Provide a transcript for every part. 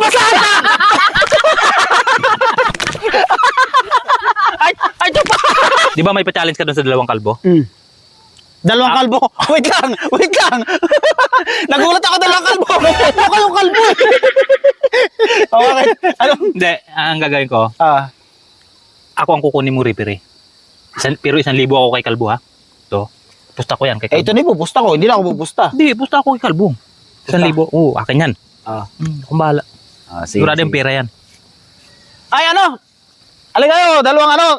basa na! Ay, ito pa! Di ba may pa-challenge ka doon sa dalawang kalbo? Dalawang kalbo. Wait lang. Nagulat ako dalawang kalbo. Ako yung kalbo. Okay. Ano? Hindi, ang gagawin ko, Ah. ako ang kukunin mo referee. Pero 1,000 ako kay kalbo ha. Ito, pusta ko yan kay kalbo. Ito na yung pupusta ko. Hindi na ako pupusta. Hindi, pusta ako kay kalbo. 1,000. Oo, akin yan. Kung bahala. Sige. Sigurado yung pera yan. Ay, ano? Alin kayo,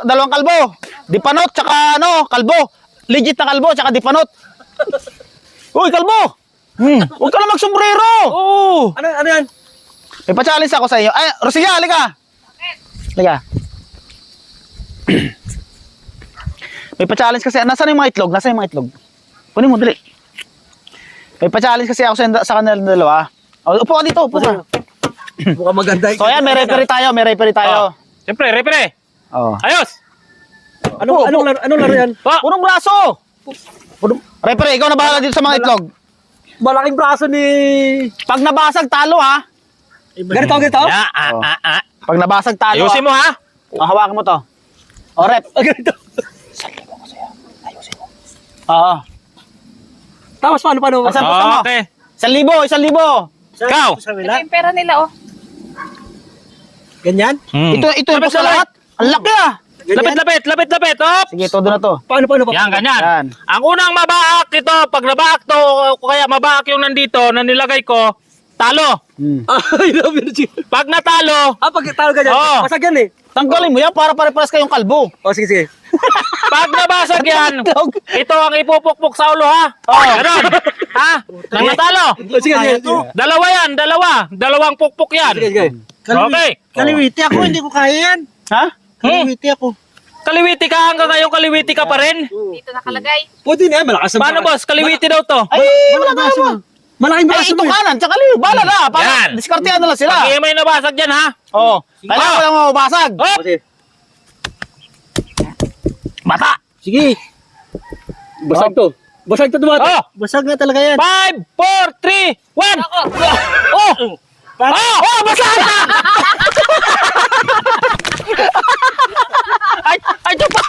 dalawang kalbo. Dipanot, tsaka kalbo. Legit na kalbo, tsaka dipanot. Uy, kalbo! Huwag ka na magsombrero! Oo! Ano yan? May pa-challenge ako sa inyo. Ay, Rosilla, halika! Halika. May pa-challenge kasi. Nasaan yung mga itlog? Nasaan yung mga itlog? Kunin mo, dali. May pa-challenge kasi ako sa kanila dalawa. Upo ka dito, upo ka. Mukhang maganda. So, ayan, may referee tayo. Siyempre, referee! Oh. Ayos! Anong laro yan? Punong braso! Referee, ikaw na bahala dito sa mga itlog. Malaking braso ni... Pag nabasag, talo ha. Ganito? Pag nabasag, talo Ayusin mo ha! Hawakan mo to. O, rep. Ganito. Oo. Tapos paano? Asan pusta mo? Okay. 1,000. Ikaw! Ito yung pera nila, oh. Ganyan? Ito yung pusta lahat. Ang laki ah. Lapit! Hop! Sige, todo na to. Paano? Yan, ganyan. Yan. Ang unang mabaak ito, pag nabaak to, o kaya mabaak yung nandito, na nilagay ko, talo. Ay, love you. Pag natalo, Pag talo ganyan, Oo. basag yan eh. Tanggalin mo yan para pare-pares kayong kalbo. O, sige. pag nabasag yan, ito ang ipupukpok sa ulo ha. Ganon. Ha? Nang natalo. O, sige. Dalawa yan, dalawang pukpok yan. Sige. Okay. Kaliwiti ako, hindi ko kaya yan. Ha? Kaliwiti ako. Kaliwiti ka hanggang ngayon, kaliwiti ka pa rin. Dito nakalagay. Pwede na yan, malakas ang Paano boss? Kaliwiti daw to. Ay, wala tayo mo. Malaking Ay, braso ito mo. kanan, tsaka liw. Bala na. Yan. Para diskartehan na lang sila. Pag may nabasag dyan ha. Oo. Kailangan ko lang mabasag. Hop! Sige. Bata! Sige. Basag to. Basag to tumata. Oh! Basag na talaga yan. 5, 4, 3, 1! Ako. Oh! Oh! Basa na! Ay, ito pa!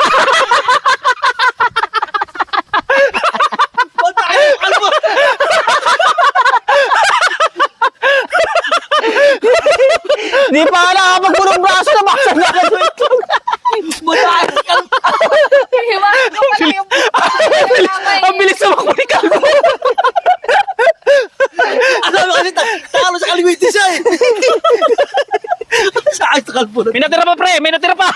Di pa ka nakapagpunong braso na basag na ka. Hiwain ko pala yung Ang bilis sa mga ni Kalbo! Alam mo kasi, talo sa kaliwiti siya eh. Sa akin sa kalbo na. May natira pa pre! May natira pa!